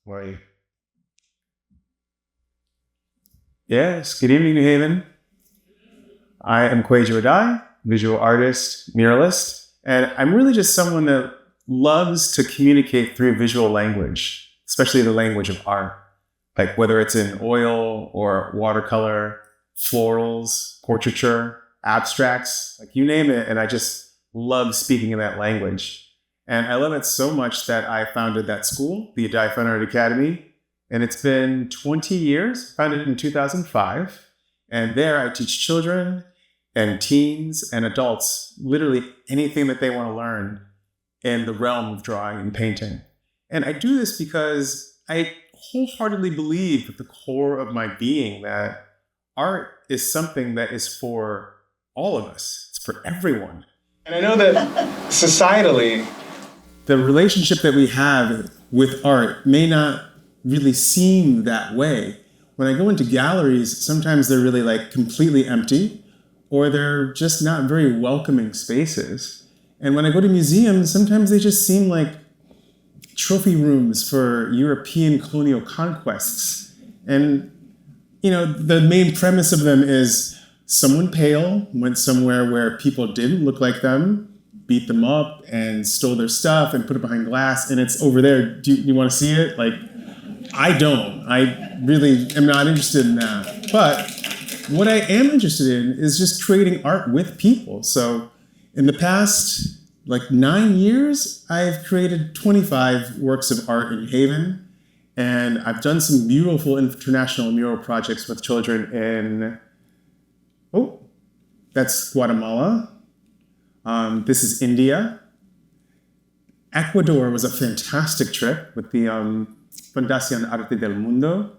Why? Yes, good evening, New Haven. I am Kwadwo Adae, visual artist, muralist, and I'm really just someone that loves to communicate through visual language, especially the language of art. Like whether it's in oil or watercolor, florals, portraiture, abstracts, like you name it, and I just love speaking in that language. And I love it so much that I founded that school, the Adae Fine Art Academy, and it's been 20 years, founded in 2005. And there I teach children and teens and adults literally anything that they want to learn in the realm of drawing and painting. And I do this because I wholeheartedly believe at the core of my being that art is something that is for all of us. It's for everyone. And I know that societally, the relationship that we have with art may not really seem that way. When I go into galleries, sometimes they're really like completely empty, or they're just not very welcoming spaces. And when I go to museums, sometimes they just seem like trophy rooms for European colonial conquests. And, you know, the main premise of them is someone pale went somewhere where people didn't look like them, beat them up and stole their stuff and put it behind glass, and it's over there. Do you want to see it? Like, I don't. I really am not interested in that. But what I am interested in is just creating art with people. So in the past, 9 years, I've created 25 works of art in New Haven. And I've done some beautiful international mural projects with children in, that's Guatemala. This is India. Ecuador was a fantastic trip with the Fundación Arte del Mundo.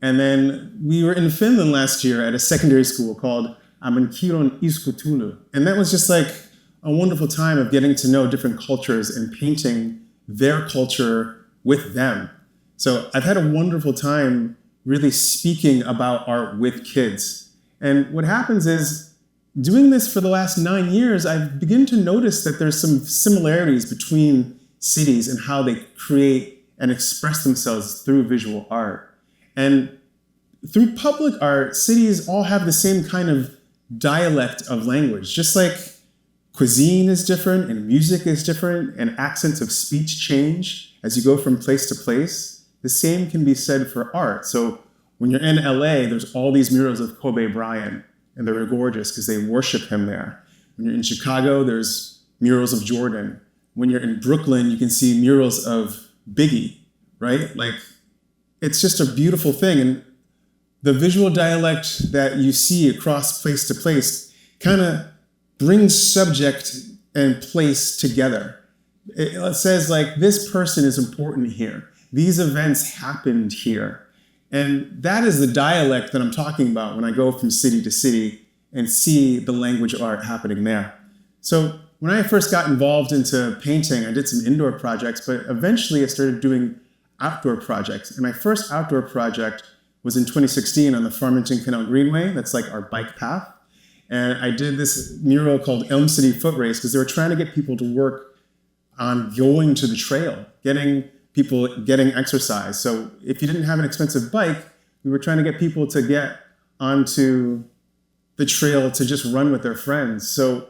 And then we were in Finland last year at a secondary school called Amankiron Iskutulu. And that was just like a wonderful time of getting to know different cultures and painting their culture with them. So I've had a wonderful time really speaking about art with kids. And what happens is, doing this for the last 9 years, I've begun to notice that there's some similarities between cities and how they create and express themselves through visual art. And through public art, cities all have the same kind of dialect of language. Just like cuisine is different and music is different and accents of speech change as you go from place to place, the same can be said for art. So when you're in LA, there's all these murals of Kobe Bryant, and they're gorgeous because they worship him there. When you're in Chicago, there's murals of Jordan. When you're in Brooklyn, you can see murals of Biggie, right? Like, it's just a beautiful thing. And the visual dialect that you see across place to place kind of brings subject and place together. It says like, this person is important here. These events happened here. And that is the dialect that I'm talking about when I go from city to city and see the language of art happening there. So when I first got involved into painting, I did some indoor projects, but eventually I started doing outdoor projects. And my first outdoor project was in 2016 on the Farmington Canal Greenway. That's like our bike path. And I did this mural called Elm City Foot Race because they were trying to get people to work on going to the trail, people getting exercise. So if you didn't have an expensive bike, we were trying to get people to get onto the trail to just run with their friends. So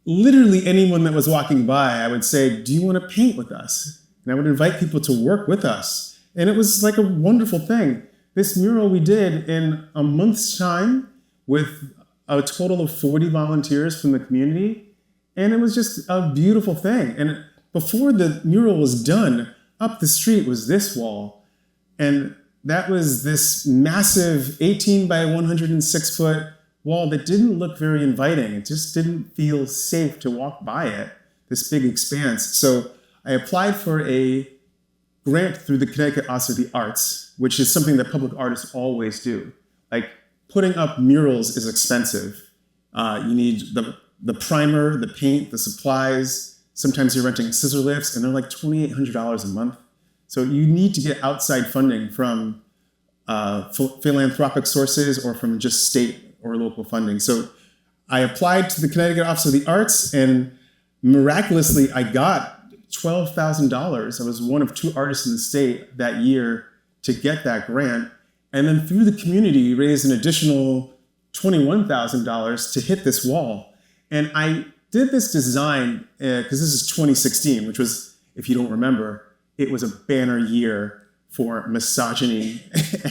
literally anyone that was walking by, I would say, do you want to paint with us? And I would invite people to work with us. And it was like a wonderful thing. This mural we did in a month's time with a total of 40 volunteers from the community. And it was just a beautiful thing. And before the mural was done, up the street was this wall. And that was this massive 18 by 106 foot wall that didn't look very inviting. It just didn't feel safe to walk by it, this big expanse. So I applied for a grant through the Connecticut Office of the Arts, which is something that public artists always do. Like, putting up murals is expensive. You need the primer, the paint, the supplies. Sometimes you're renting scissor lifts, and they're like $2,800 a month. So you need to get outside funding from philanthropic sources or from just state or local funding. So I applied to the Connecticut Office of the Arts, and miraculously, I got $12,000. I was one of 2 artists in the state that year to get that grant. And then through the community, we raised an additional $21,000 to hit this wall. And I did this design, because this is 2016, which was, if you don't remember, it was a banner year for misogyny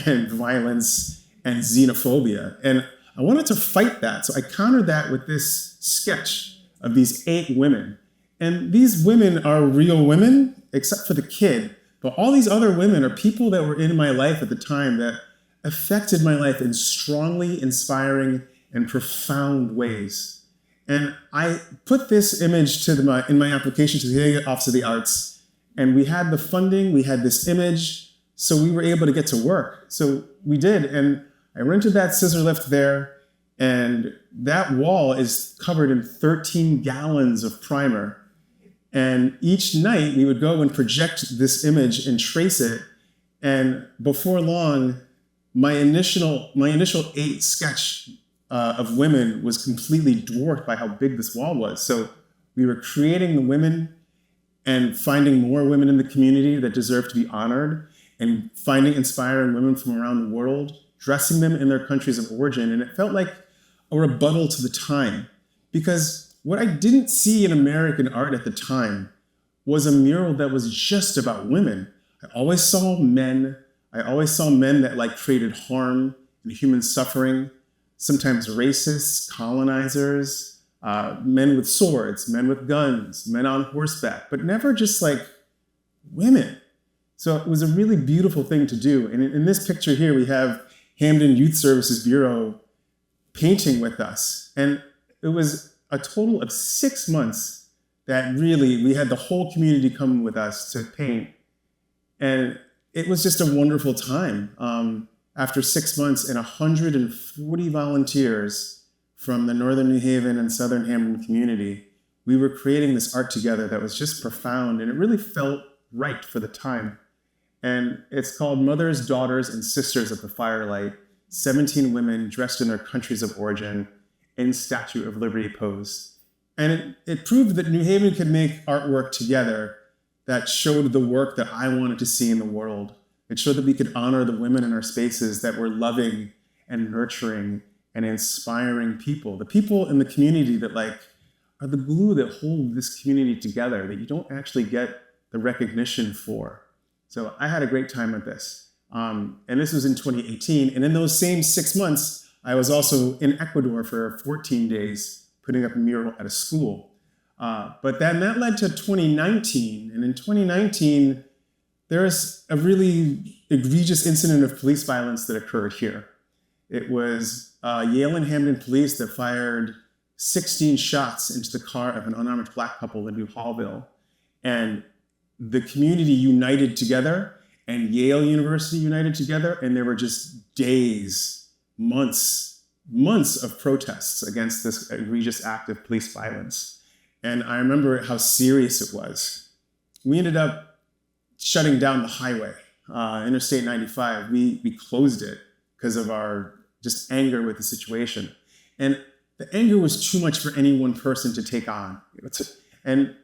and violence and xenophobia. And I wanted to fight that. So I countered that with this sketch of these 8 women. And these women are real women, except for the kid. But all these other women are people that were in my life at the time that affected my life in strongly inspiring and profound ways. And I put this image in my application to the Office of the Arts. And we had the funding, we had this image, so we were able to get to work. So we did, and I rented that scissor lift there, and that wall is covered in 13 gallons of primer. And each night we would go and project this image and trace it. And before long, my initial 8 sketch of women was completely dwarfed by how big this wall was. So we were creating the women and finding more women in the community that deserve to be honored, and finding inspiring women from around the world, dressing them in their countries of origin. And it felt like a rebuttal to the time, because what I didn't see in American art at the time was a mural that was just about women. I always saw men that created harm and human suffering, sometimes racists, colonizers, men with swords, men with guns, men on horseback, but never just women. So it was a really beautiful thing to do. And in this picture here, we have Hamden Youth Services Bureau painting with us. And it was a total of 6 months that really we had the whole community come with us to paint. And it was just a wonderful time. After 6 months and 140 volunteers from the Northern New Haven and Southern Hamden community, we were creating this art together that was just profound, and it really felt right for the time. And it's called Mothers, Daughters, and Sisters of the Firelight, 17 women dressed in their countries of origin in Statue of Liberty pose. And it proved that New Haven could make artwork together that showed the work that I wanted to see in the world. It showed that we could honor the women in our spaces that were loving and nurturing and inspiring people. The people in the community that are the glue that hold this community together, that you don't actually get the recognition for. So I had a great time with this. And this was in 2018. And in those same 6 months, I was also in Ecuador for 14 days, putting up a mural at a school. But then that led to 2019. And in 2019, there was a really egregious incident of police violence that occurred here. It was Yale and Hamden police that fired 16 shots into the car of an unarmed Black couple in New Hallville. And the community united together, and Yale University united together, and there were just days, months of protests against this egregious act of police violence. And I remember how serious it was. We ended up shutting down the highway, Interstate 95. We closed it because of our just anger with the situation. And the anger was too much for any one person to take on. And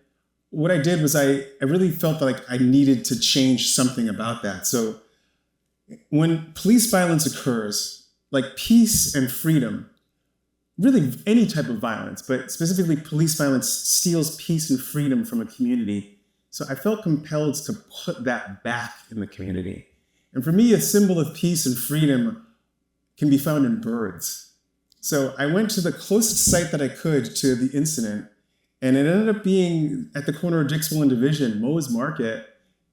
what I did was I really felt like I needed to change something about that. So when police violence occurs, like peace and freedom, really any type of violence, but specifically police violence steals peace and freedom from a community. So I felt compelled to put that back in the community. And for me, a symbol of peace and freedom can be found in birds. So I went to the closest site that I could to the incident, and it ended up being at the corner of Dixwell and Division, Moe's Market.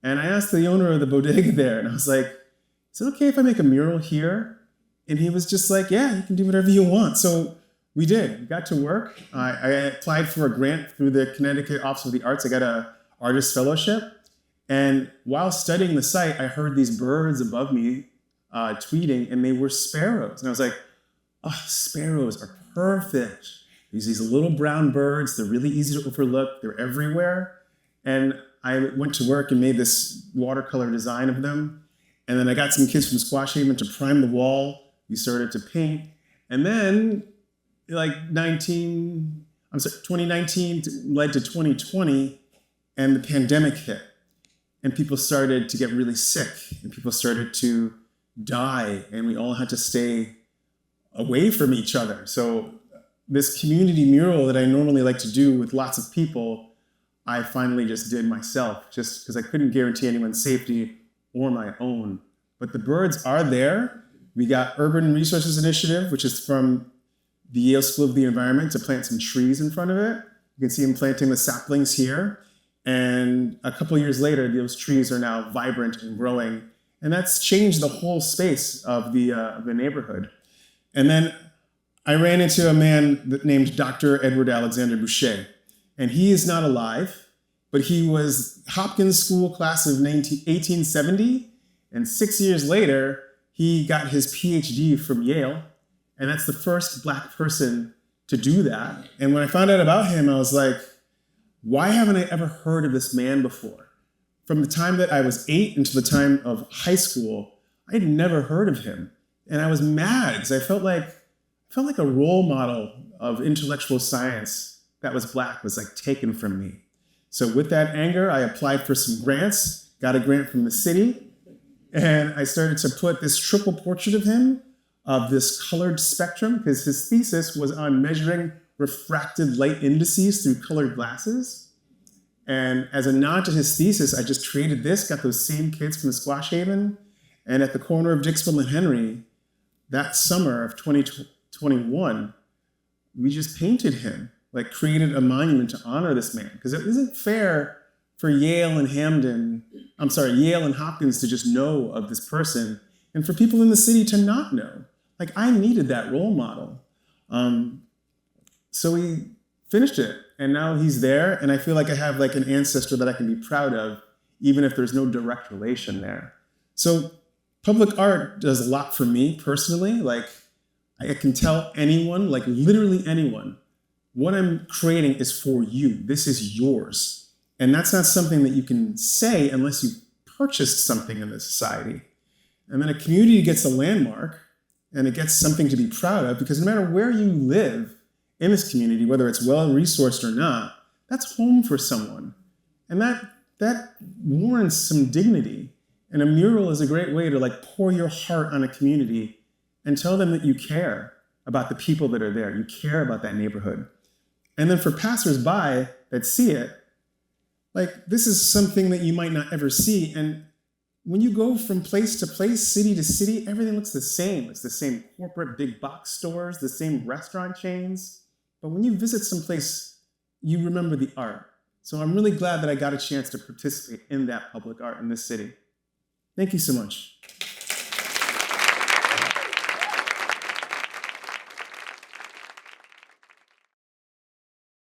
And I asked the owner of the bodega there, and I was like, is it okay if I make a mural here? And he was just like, yeah, you can do whatever you want. So we did. We got to work. I applied for a grant through the Connecticut Office of the Arts. I got an artist fellowship. And while studying the site, I heard these birds above me tweeting, and they were sparrows. And I was like, oh, sparrows are perfect. These little brown birds. They're really easy to overlook. They're everywhere. And I went to work and made this watercolor design of them. And then I got some kids from Squash Haven to prime the wall. We started to paint. And then 2019 led to 2020. And the pandemic hit, and people started to get really sick, and people started to die, and we all had to stay away from each other. So this community mural that I normally like to do with lots of people, I finally just did myself, just because I couldn't guarantee anyone's safety or my own. But the birds are there. We got Urban Resources Initiative, which is from the Yale School of the Environment, to plant some trees in front of it. You can see them planting the saplings here. And a couple of years later, those trees are now vibrant and growing. And that's changed the whole space of the neighborhood. And then I ran into a man named Dr. Edward Alexander Boucher. And he is not alive, but he was Hopkins School class of 1870. And 6 years later, he got his PhD from Yale. And that's the first Black person to do that. And when I found out about him, I was like, why haven't I ever heard of this man before? From the time that I was 8 until the time of high school, I'd never heard of him. And I was mad because I felt like a role model of intellectual science that was Black was like taken from me. So with that anger, I applied for some grants, got a grant from the city, and I started to put this triple portrait of him, of this colored spectrum, because his thesis was on measuring refracted light indices through colored glasses. And as a nod to his thesis, I just created this, got those same kids from Squashhaven, and at the corner of Dixville and Henry, that summer of 2021, we just painted him, like created a monument to honor this man, because it isn't fair for Yale and Hopkins to just know of this person, and for people in the city to not know. Like, I needed that role model. So we finished it, and now he's there, and I feel like I have like an ancestor that I can be proud of, even if there's no direct relation there. So public art does a lot for me personally. Like, I can tell anyone, like literally anyone, what I'm creating is for you. This is yours. And that's not something that you can say unless you purchased something in this society. And then a community gets a landmark, and it gets something to be proud of, because no matter where you live in this community, whether it's well-resourced or not, that's home for someone. And that warrants some dignity. And a mural is a great way to like pour your heart on a community and tell them that you care about the people that are there. You care about that neighborhood. And then for passersby that see it, like, this is something that you might not ever see. And when you go from place to place, city to city, everything looks the same. It's the same corporate big box stores, the same restaurant chains. But when you visit someplace, you remember the art. So I'm really glad that I got a chance to participate in that public art in this city. Thank you so much.